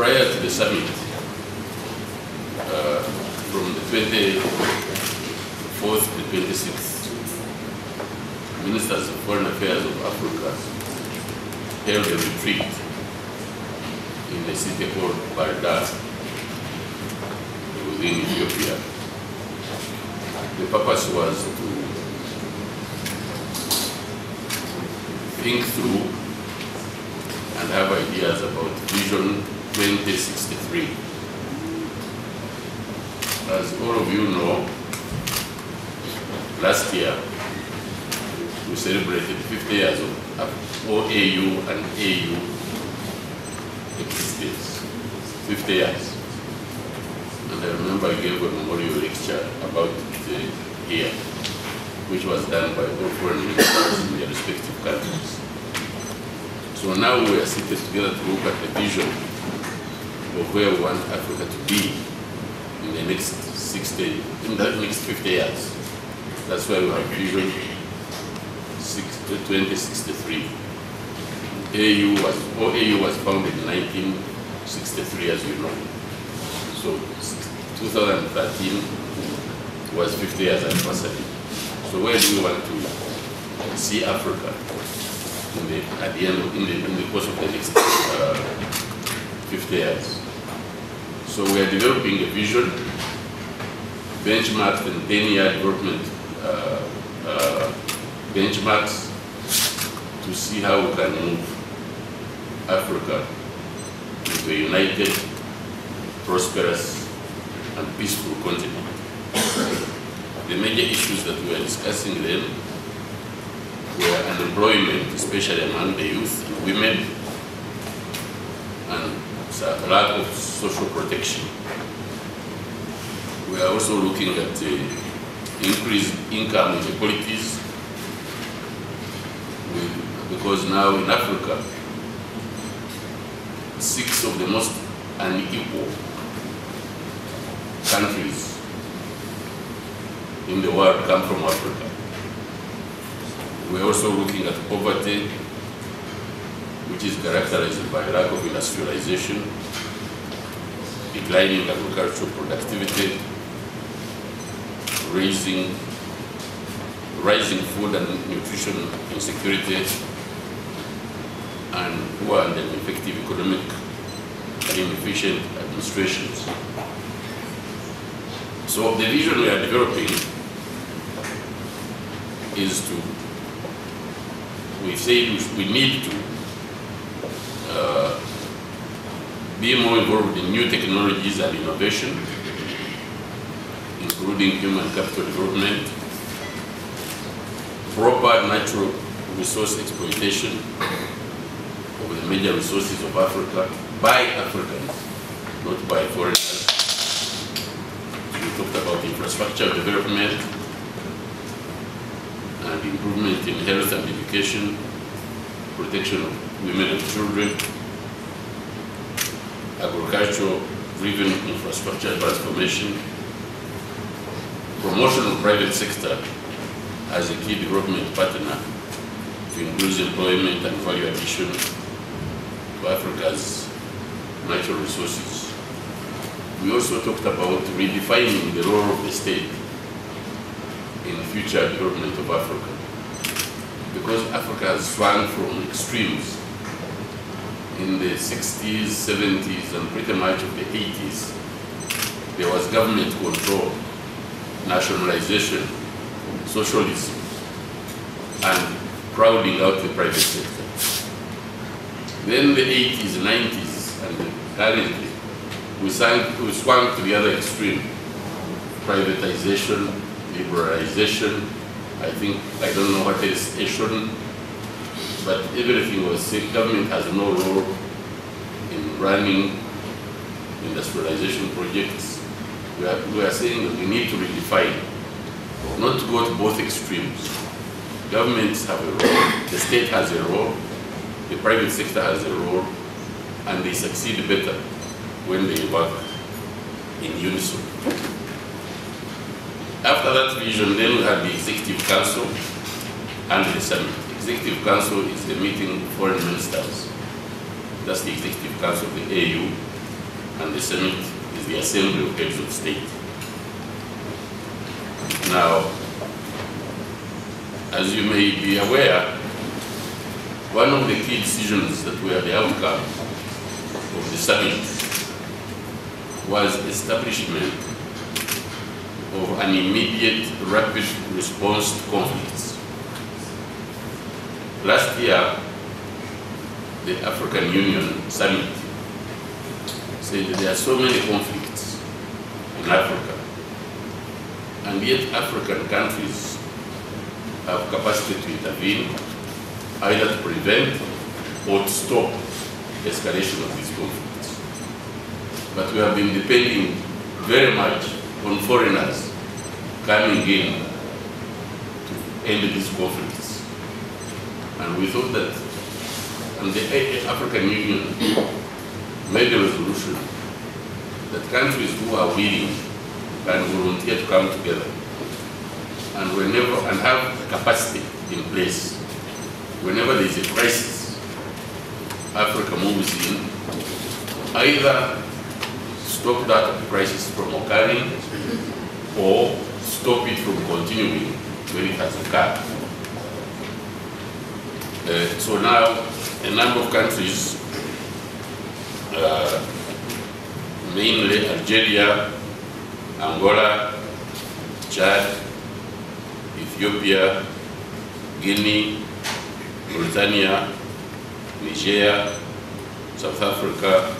prior to the summit, from the 24th to 26th, Ministers of Foreign Affairs of Africa held a retreat in a city called Barda within Ethiopia. The purpose was to think through and have ideas about Vision 2063. As all of you know, last year we celebrated 50 years of OAU and AU existence. 50 years. And I remember I gave a memorial lecture about it here, which was done by all foreign ministers in their respective countries. So now we are seated together to look at the vision of where we want Africa to be in the next 50 years. That's why we have Vision 2063. OAU was founded in 1963, as you know. So 2013 was 50 years anniversary. So where do we want to see Africa in the course of the next 50 years? So we are developing a vision, benchmarked in 10-year development benchmarks to see how we can move Africa into a united, prosperous, and peaceful continent. The major issues that we are discussing then were unemployment, especially among the youth and women, and lack of social protection. We are also looking at increased income inequalities, because now in Africa, 6 of the most unequal countries in the world come from Africa. We're also looking at poverty, which is characterized by lack of industrialization, declining agricultural productivity, rising food and nutrition insecurity, and poor and ineffective economic and inefficient administrations. So the vision we are developing is we say we need to be more involved in new technologies and innovation, including human capital development, proper natural resource exploitation of the major resources of Africa by Africans, not by foreigners. We talked about infrastructure development and improvement in health and education, protection of women and children, agricultural-driven infrastructure transformation, promotion of private sector as a key development partner to increase employment and value addition to Africa's natural resources. We also talked about redefining the role of the state in future development of Africa, because Africa has swung from extremes in the 60s, 70s, and pretty much of the 80s. There was government control, nationalization, socialism, and crowding out the private sector. Then the 80s, 90s, and currently, we swung to the other extreme. Privatization, liberalization, I don't know what is Asian, but everything was said. Government has no role in running industrialization projects. We are saying that we need to redefine, not to go to both extremes. Governments have a role, the state has a role, the private sector has a role, and they succeed better when they work in unison. After that vision, then we had the Executive Council and the Summit. Executive Council is the meeting of foreign ministers. That's the Executive Council of the AU. and the summit is the assembly of heads of state. Now, as you may be aware, one of the key decisions that were the outcome of the summit was establishment of an immediate rapid response to conflicts. Last year, the African Union Summit said that there are so many conflicts in Africa, and yet African countries have capacity to intervene, either to prevent or to stop escalation of these conflicts. But we have been depending very much on foreigners coming in to end these conflicts. And we thought that, and the African Union made a resolution that countries who are willing can volunteer to come together and have capacity in place. Whenever there is a crisis, Africa moves in, either stop that crisis from occurring or stop it from continuing when it has occurred. So now, a number of countries, mainly Algeria, Angola, Chad, Ethiopia, Guinea, Mauritania, Niger, South Africa,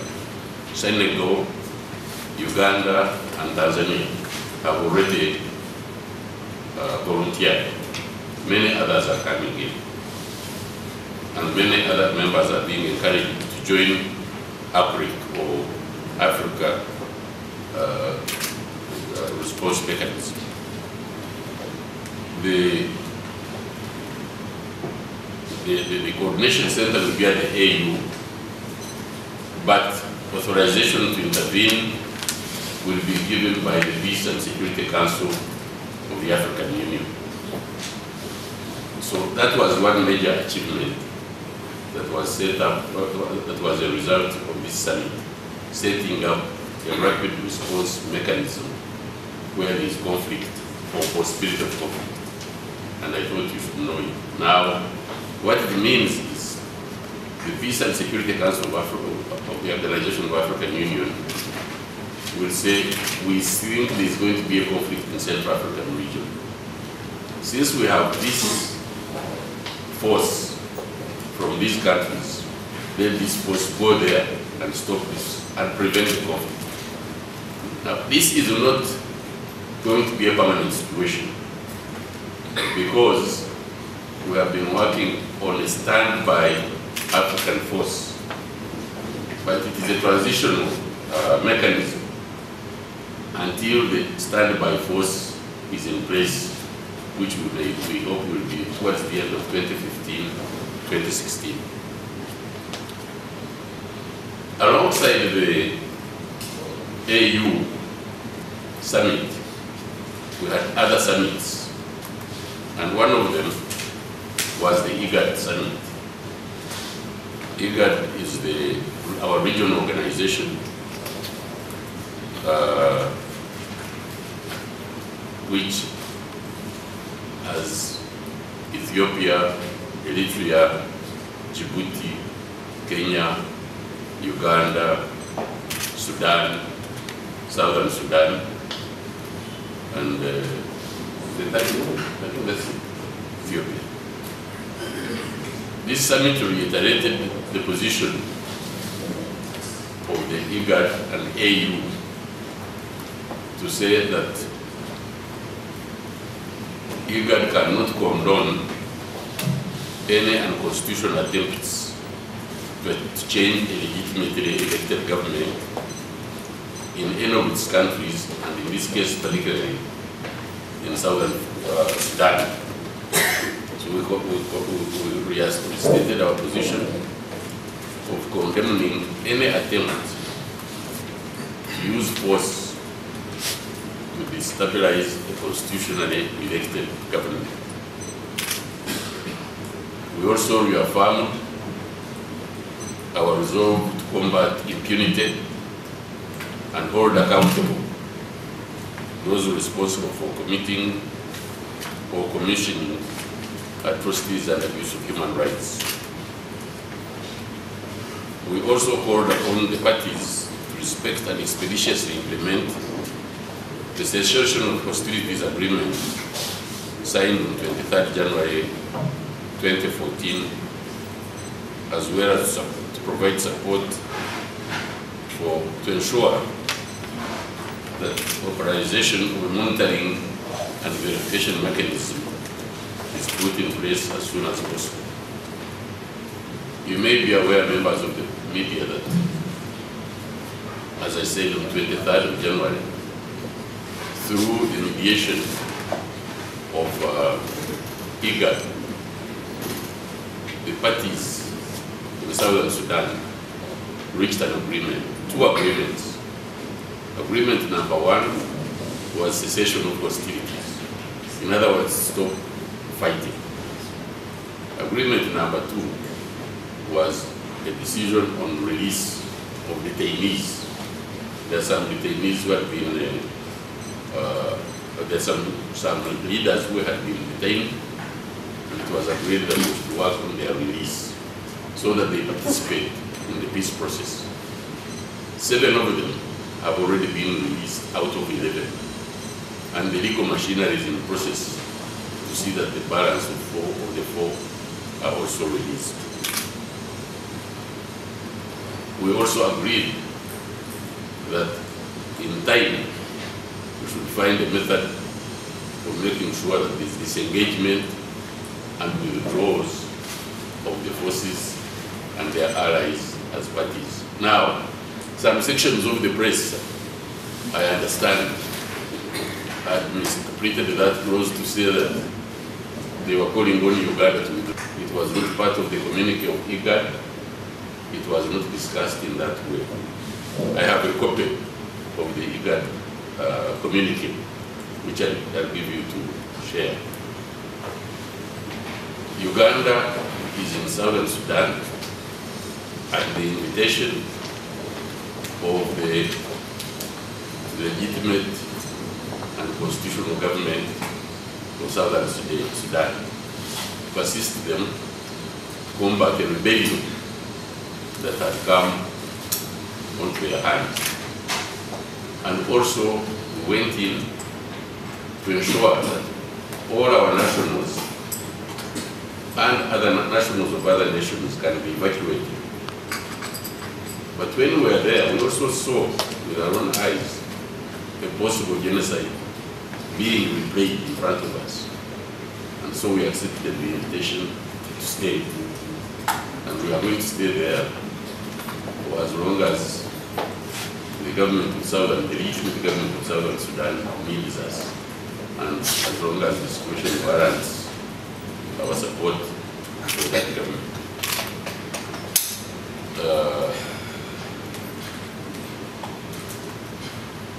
Senegal, Uganda, and Tanzania have already volunteered. Many others are coming in. And many other members are being encouraged to join APRIC, or Africa Response Mechanism. The coordination center will be at the AU, but authorization to intervene will be given by the Peace and Security Council of the African Union. So that was one major achievement that was set up, that was a result of this summit, setting up a rapid response mechanism where there is conflict or possibility of conflict. And I thought you should know it. Now, what it means is the Peace and Security Council of Africa, of the Organization of African Union, will say, we think there is going to be a conflict in Central African region. Since we have this force from these countries, let this force go there and stop this and prevent the conflict. Now, this is not going to be a permanent situation, because we have been working on a standby African force, but it is a transitional mechanism until the standby force is in place, which we hope will be towards the end of 2015, 2016. Alongside the AU summit, we had other summits, and one of them was the IGAD summit. IGAD is our regional organization which has Ethiopia, Eritrea, Djibouti, Kenya, Uganda, Sudan, Southern Sudan, and I think that's Ethiopia. This summit reiterated the position of the IGAD and AU to say that IGAD cannot condone any unconstitutional attempts to change a legitimately elected government in any of its countries, and in this case particularly in Southern Sudan. So we restated our position of condemning any attempt to use force to destabilize a constitutionally elected government. We also reaffirmed our resolve to combat impunity and hold accountable those responsible for committing or commissioning atrocities and abuse of human rights. We also called upon the parties to respect and expeditiously implement the cessation of hostilities agreement signed on 23rd January 2014, as well as to provide support to ensure that authorization of monitoring and verification mechanism is put in place as soon as possible. You may be aware, members of the media, that, as I said, on 23rd of January, through the mediation of IGAD, the parties in Southern Sudan reached an agreement, two agreements. Agreement number one was cessation of hostilities. In other words, stop fighting. Agreement number two was a decision on release of detainees. There are some detainees who had been, there are some leaders who had been detained, and it was agreed that we should work on their release so that they participate in the peace process. 7 of them have already been released out of 11, and the legal machinery is in the process to see that the balance of 4 of the 4 are also released. We also agreed that in time we should find a method of making sure that this disengagement and withdrawals of the forces and their allies as parties. Now, some sections of the press, I understand, had misinterpreted that clause to say that they were calling on Uganda to withdraw. It was not part of the communique of IGAD. It was not discussed in that way. I have a copy of the IGAD communique, which I'll give you to share. Uganda is in Southern Sudan at the invitation of the legitimate and constitutional government of Southern Sudan to assist them to combat a rebellion that had come onto their hands. And also we went in to ensure that all our nationals and other nationals of other nations can be evacuated. But when we were there, we also saw with our own eyes a possible genocide being replayed in front of us. And so we accepted the invitation to stay. And we are going to stay there for as long as the government of the legitimate government of Southern Sudan needs us. And as long as the situation warrants our support for that government.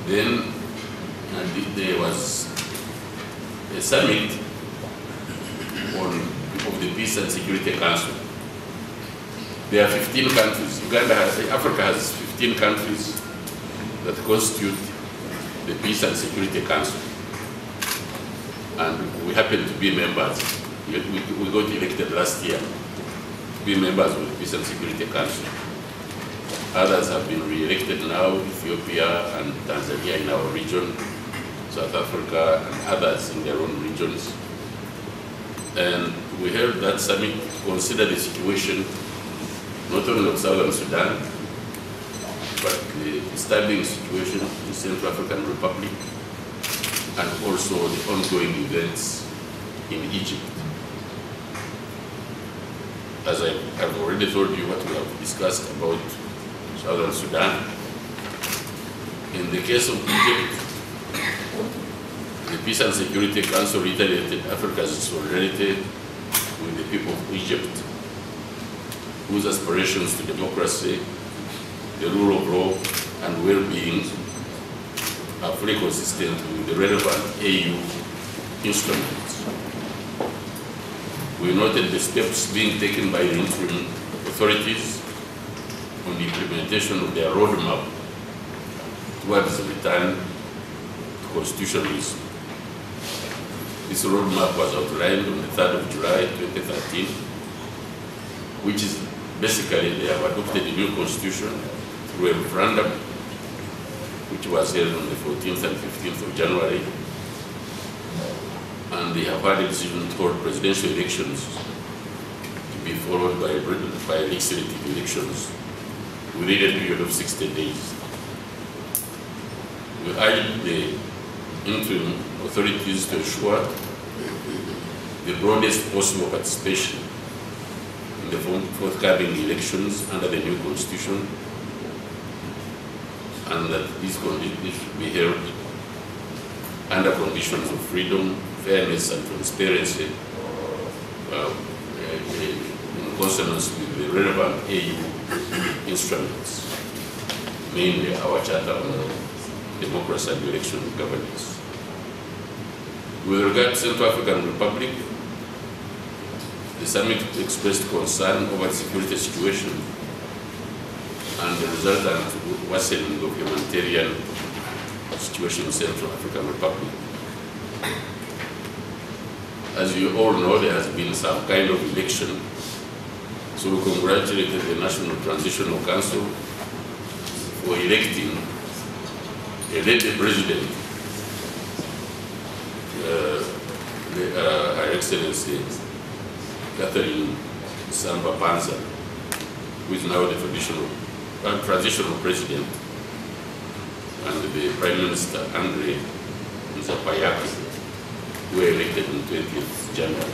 Then there was a summit of the Peace and Security Council. There are 15 countries. Africa has 15 countries that constitute the Peace and Security Council. And we happen to be members. We got elected last year to be members of the Peace and Security Council. Others have been re-elected now, Ethiopia and Tanzania in our region, South Africa and others in their own regions. And we held that summit to consider the situation not only of Southern Sudan, but the disturbing situation in the Central African Republic and also the ongoing events in Egypt. As I have already told you what we have discussed about Southern Sudan, in the case of Egypt, the Peace and Security Council reiterated Africa's solidarity with the people of Egypt, whose aspirations to democracy, the rule of law, and well-being are fully consistent with the relevant AU instruments. We noted the steps being taken by the interim authorities on the implementation of their roadmap towards the return to constitutionalism. This roadmap was outlined on the 3rd of July 2013, which is basically they have adopted a new constitution through a referendum, which was held on the 14th and 15th of January, and they have had a decision to hold presidential elections to be followed by legislative elections within a period of 60 days. We urge the interim authorities to ensure the broadest possible participation in the forthcoming elections under the new constitution, and that these conditions should be held under conditions of freedom, fairness, and transparency, in consonance with the relevant AU instruments, mainly our Charter on Democracy and Election Governance. With regard to Central African Republic, the summit expressed concern over the security situation and the resultant worsening of humanitarian situation in Central African Republic. As you all know, there has been some kind of election, so we congratulated the National Transitional Council for electing a lady president, Her Excellency Catherine Samba Panza, who is now the transitional president, and the Prime Minister Andre Nzapayaki, who were elected on 20th January.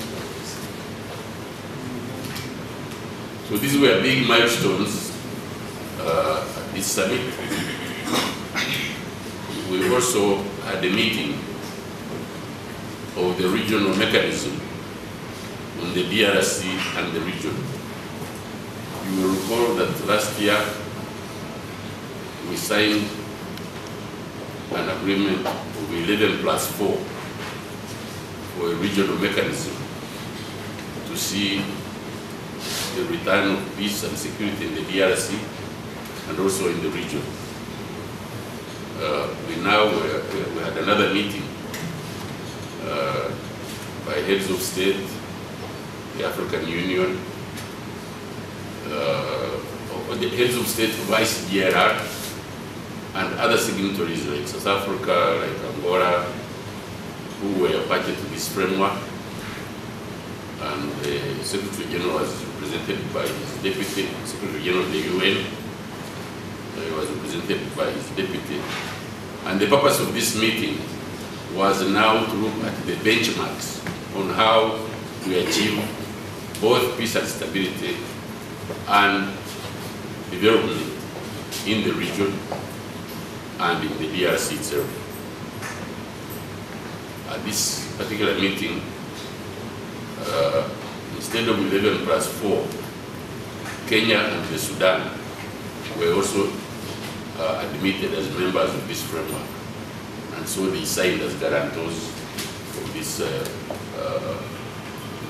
So these were big milestones at this summit. We also had a meeting of the regional mechanism on the DRC and the region. You will recall that last year we signed an agreement of 11+4 for a regional mechanism to see the return of peace and security in the DRC and also in the region. We had another meeting by heads of state, the African Union, the heads of state of ICGLR, and other signatories like South Africa, like Angola, who were party to this framework. And the Secretary General was represented by his deputy, Secretary General of the UN, was represented by his deputy. And the purpose of this meeting was now to look at the benchmarks on how to achieve both peace and stability and development in the region and in the DRC itself. At this particular meeting, instead of 11+4, Kenya and the Sudan were also admitted as members of this framework. And so they signed as guarantors of this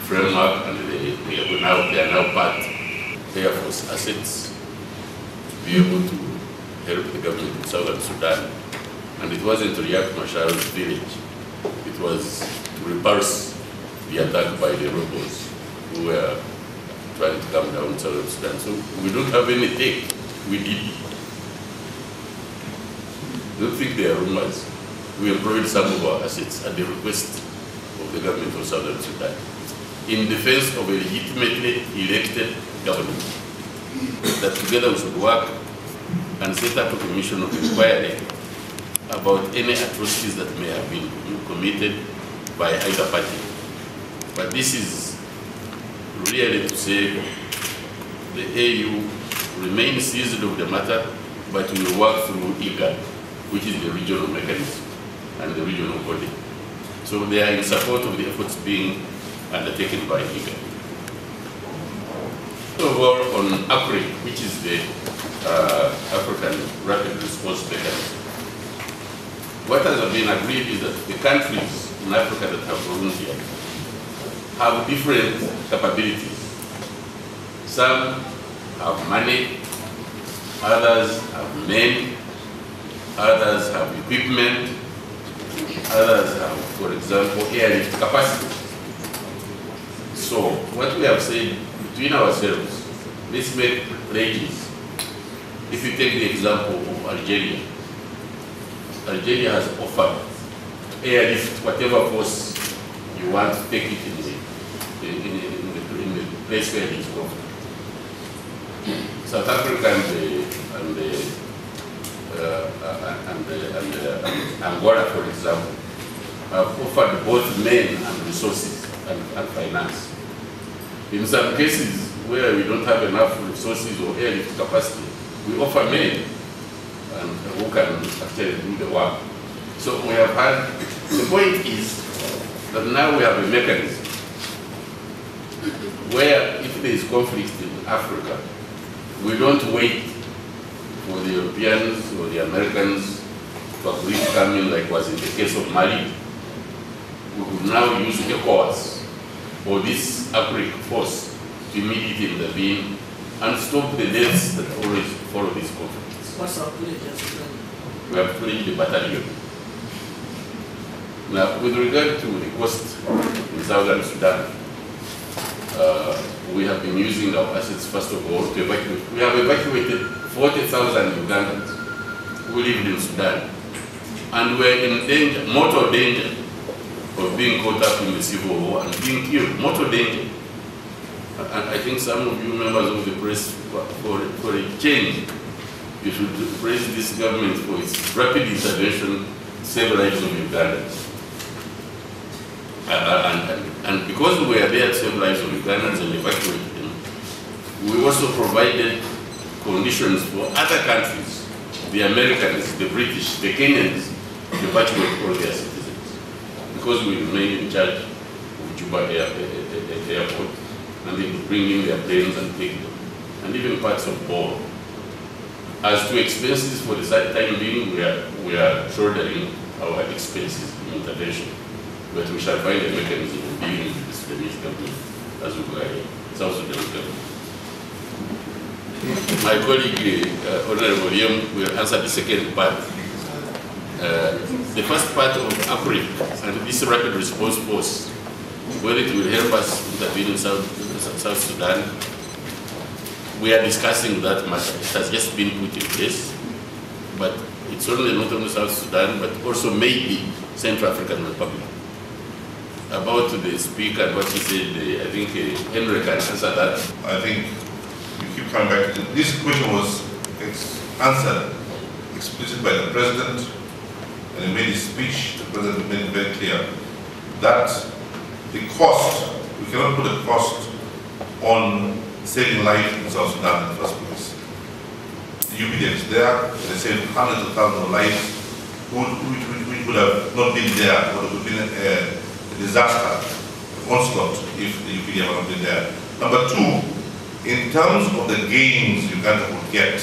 framework, and they are now part of Air Force assets to be able to help the government of Southern Sudan. And it wasn't to Riek Machar's village. It was to repulse the attack by the rebels who were trying to come down Southern Sudan. So we don't have any take. We did. Don't think they are rumors. We employed some of our assets at the request of the government of Southern Sudan in defense of a legitimately elected government, that together we should work and set up a commission of inquiry about any atrocities that may have been committed by either party. But this is really to say the AU remains seized of the matter, but we will work through IGAD, which is the regional mechanism and the regional body. So they are in support of the efforts being undertaken by IGAD. Overall, on APRI, which is the African Rapid Response Mechanism, what has been agreed is that the countries in Africa that have volunteered have different capabilities. Some have money, others have men, others have equipment, others have, for example, airlift capacity. So what we have said between ourselves, let's make pledges. If you take the example of Algeria, Algeria has offered airlift whatever force you want to take it in the place where it is offered. South Africa and Angola, for example, have offered both men and resources and finance. In some cases where we don't have enough resources or airlift capacity, we offer men and who can actually do the work. So we have had, the point is that now we have a mechanism where if there is conflict in Africa, we don't wait for the Europeans or the Americans to agree to come in like was in the case of Mali. We could now use ECOWAS or this African force to immediately intervene and stop the deaths that always follow these conflicts. What's our pledge? We have pledged the battalion. Now, with regard to the coast in southern Sudan, we have been using our assets first of all to evacuate. We have evacuated 40,000 Ugandans who lived in Sudan, and were in danger, mortal danger, of being caught up in the civil war and being killed, mortal danger. And I think some of you members of the press, for a change, you should praise this government for its rapid intervention to save lives of Ugandans. And because we are there to save lives of Ugandans and evacuate them, we also provided conditions for other countries, the Americans, the British, the Kenyans, to evacuate all their citizens. Because we remain in charge of Juba Airport, and they could bring in their planes and take them, and even parts of Bor. As to expenses for the time being, we are shouldering our expenses in intervention, but we shall find a mechanism of dealing with the Sudanese government as we go ahead, South Sudanese government. My colleague, Honorable Liam, will answer the second part. The first part of APRIC and this rapid response force, whether it will help us intervene in South Sudan, we are discussing that matter. It has just been put in place, but it's only not only South Sudan, but also maybe Central African Republic. About the speaker and what he said, I think Henry can answer that. I think you keep coming back to this question was answered explicitly by the President, and in made his speech, the President made it very clear that the cost, we cannot put a cost on saving life in South Sudan in the first place. The UPDF is there, they saved hundreds of thousands of lives, which would have not been there, would have been a disaster, onslaught, if the UPDF had not been there. Number two, in terms of the gains Uganda would get,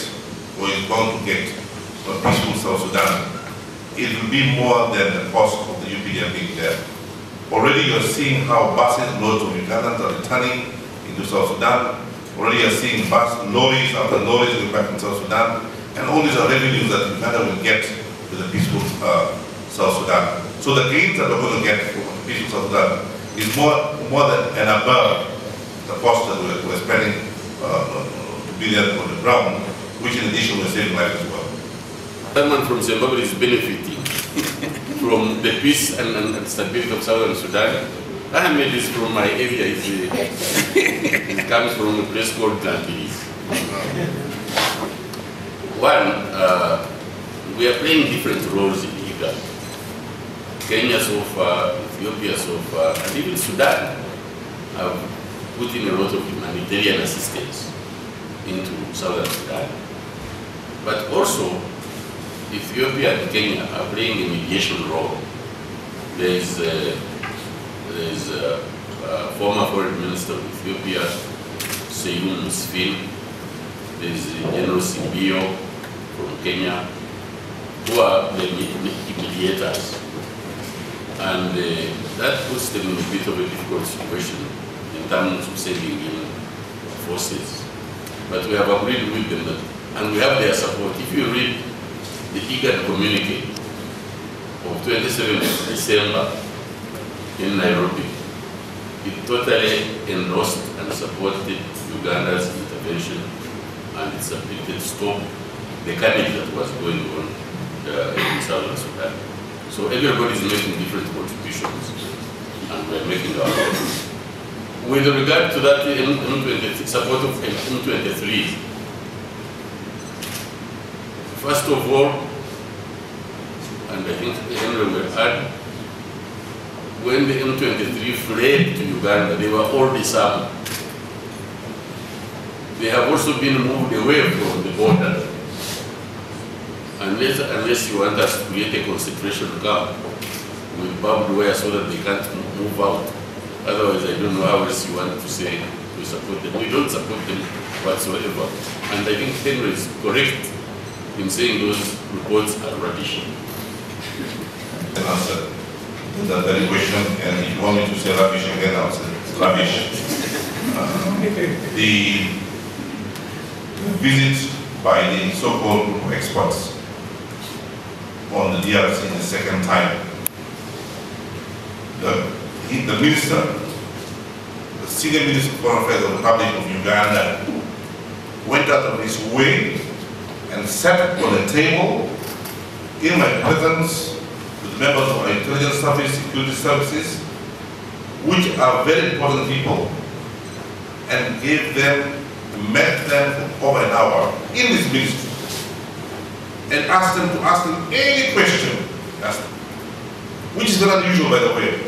or is bound to get, for peaceful South Sudan, it will be more than the cost of the UPDF being there. Already you're seeing how buses, loads of Ugandans are returning into South Sudan. Already you're seeing lorries after lorries going back in South Sudan. And all these are revenues that Uganda will get with the peaceful South Sudan. So the gains that we're going to get from the peaceful South Sudan is more than and above the cost that we're spending to be there on the ground, which in addition we're saving lives as well. Someone from Zimbabwe is benefiting from the peace and stability of Southern Sudan. Ahmed is from my area. He comes from a place called Gambis. One, we are playing different roles in Uganda. Kenya so far, Ethiopia so far, and even Sudan have put in a lot of humanitarian assistance into Southern Sudan. But also, Ethiopia and Kenya are playing a mediation role. There is a former foreign minister of Ethiopia, Seyum Musfin. There is General Simbio from Kenya, who are the mediators. And that puts them in a bit of a difficult situation in terms of sending in forces. But we have agreed with them that, and we have their support. If you read the IGAD communique of 27th December in Nairobi, it totally endorsed and supported Uganda's intervention, and it submitted to stop the carnage that was going on in Southern Sudan. So everybody is making different contributions, and we're making our own. With regard to that support of M23, first of all, and I think Henry will add, when the M23 fled to Uganda, they were all disarmed. They have also been moved away from the border. Unless you want us to create a concentration camp with barbed wire so that they can't move out. Otherwise, I don't know how else you want to say we support them. We don't support them whatsoever. And I think Henry is correct in saying those reports are rubbish. Answer that very question, and if you want me to say rubbish again, I'll say rubbish. The visit by the so-called group of experts on the DRC the second time. The minister, the senior minister of Foreign Affairs of the Republic of Uganda, went out of his way and sat on a table in my presence with members of our intelligence service, security services, which are very important people, and met them for over an hour in this ministry, and asked them to ask them any question, which is very unusual, by the way.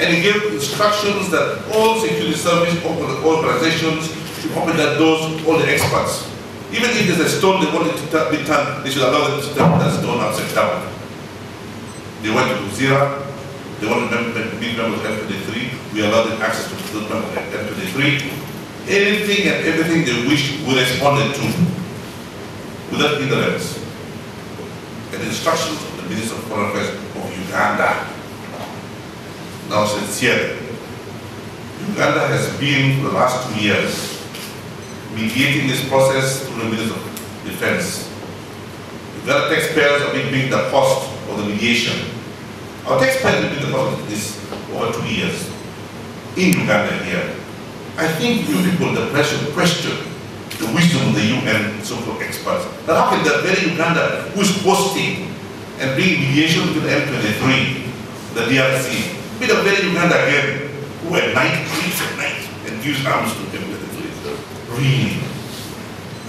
And he gave instructions that all security service organizations should open their doors to all the experts. Even if there's a stone they want it to be turned, they should allow them to turn that stone upside down. They went to Zira, they wanted to be members of M23, we allowed them access to the members of M23. Anything and everything they wished, we responded to, without ignorance. And instructions of the Minister of Foreign Affairs of Uganda. Now sincerely, Uganda has been for the last 2 years mediating this process through the Minister of Defense. Uganda taxpayers are being the cost of the mediation. Our taxpayers have been the cost of this over 2 years in Uganda here. I think you people the pressure question the wisdom of the UN so-called experts. That how can the very Uganda who is hosting and bringing mediation to the M23, the DRC, be the very Uganda again who at night sleeps at night and gives arms to them? Really?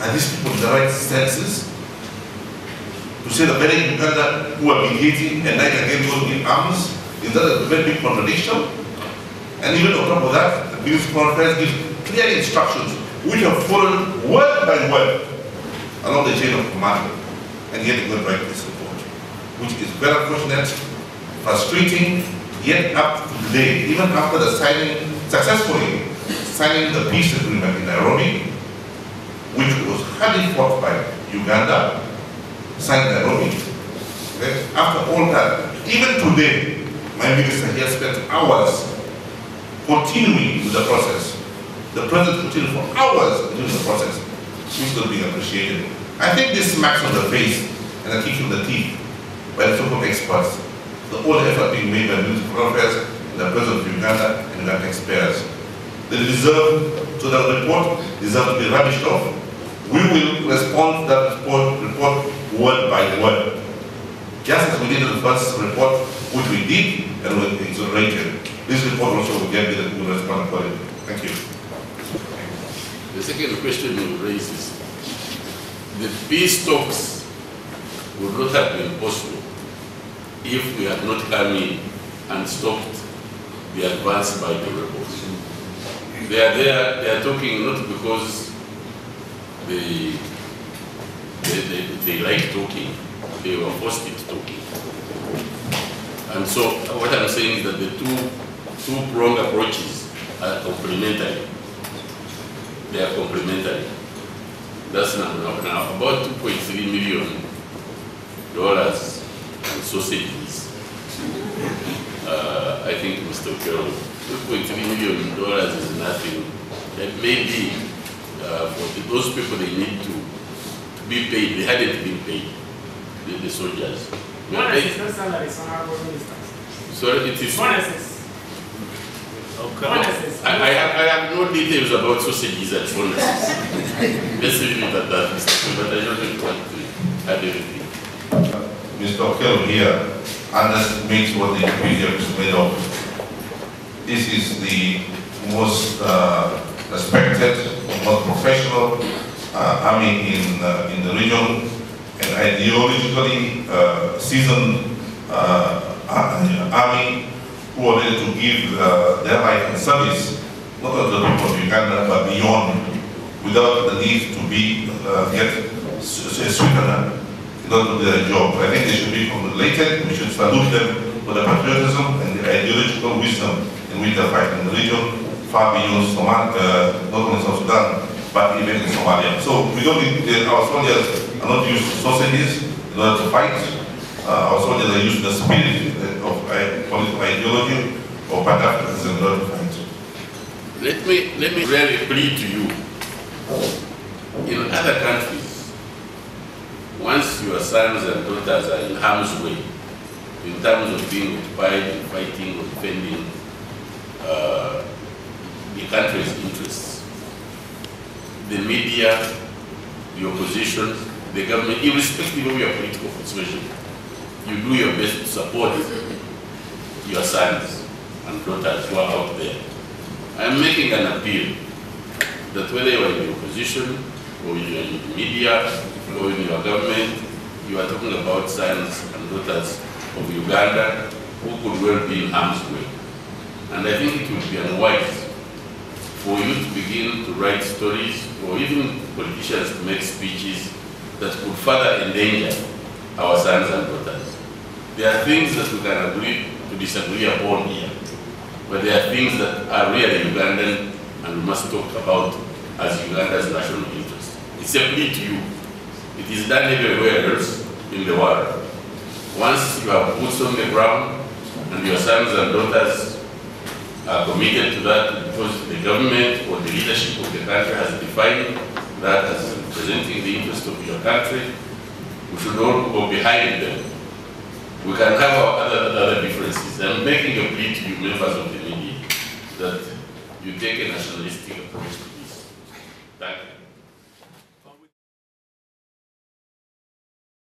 Are these people in the right senses? To say the very Uganda who are mediating at night again go to give arms? Is that a very big contradiction? And even on top of that, the Minister of Foreign Affairs gives clear instructions which are followed word by word along the chain of command, and yet they go write this report, which is very unfortunate, frustrating, yet up to today, even after the successfully signing the peace agreement in Nairobi, which was hardly fought by Uganda, signed in Nairobi. Okay? After all that, even today, my minister here spent hours continuing with the process. The president continued for hours doing the process, which is not being appreciated. I think this smacks on the face and a kick in the teeth by the so-called experts. The whole effort being made by the Minister of Foreign Affairs and the President of Uganda and Uganda taxpayers. They deserve, so the report deserves to be rubbished off. We will respond to that report word by word. Just as we did in the first report, which we did and we exonerated. This report also will get the will respond accordingly. Thank you. The second question you raise is, the peace talks would not have been possible if we had not come in and stopped the advance by the rebels. They are there, they are talking not because they like talking, they were forced into talking. And so what I'm saying is that the two-pronged approaches are complementary. They are complementary. That's now about $2.3 million and sausages. I think, Mr. Carroll, $2.3 million is nothing. That may be for those people they need to be paid. They hadn't been paid. the soldiers. Bonuses, not salaries, honorable ministers. Sorry, it is. Bonuses. Bonuses. I have no details about sausages and bonuses. Let's leave it at that, Mr. But I don't want to add anything. Mr. Okello here underestimates what the UPDF is made of. This is the most respected, most professional army in the region, and ideologically seasoned army who are ready to give their life and service, not only to the people of Uganda, but beyond, without the need to be get sweetener in order to do their job. I think they should be congratulated. We should salute them for the patriotism and the ideological wisdom in which they fight in the region, far beyond Somalia, not only South Sudan, but even in Somalia. So we don't need, our soldiers are not used to sausages in order to fight. Our soldiers are used to the spirit of political ideology or Pan-Africanism in order to fight. Let me really plead to you. In other countries, once your sons and daughters are in harm's way, in terms of being occupied in fighting or defending the country's interests, the media, the opposition, the government, irrespective of your political persuasion, you do your best to support your sons and daughters who are out there. I am making an appeal that whether you are in the opposition, or you are in the media, or in your government, you are talking about sons and daughters of Uganda who could well be in harm's way. And I think it would be unwise for you to begin to write stories, or even politicians to make speeches that could further endanger our sons and daughters. There are things that we can agree to disagree upon here, but there are things that are really Ugandan and we must talk about as Uganda's national interest. It's a plea to you. It is done everywhere else in the world. Once you have boots on the ground and your sons and daughters are committed to that because the government or the leadership of the country has defined that as representing the interest of your country, we should all go behind them. We can have our other differences. I'm making a plea to you, members of the media, that you take a nationalistic approach to this. Thank you.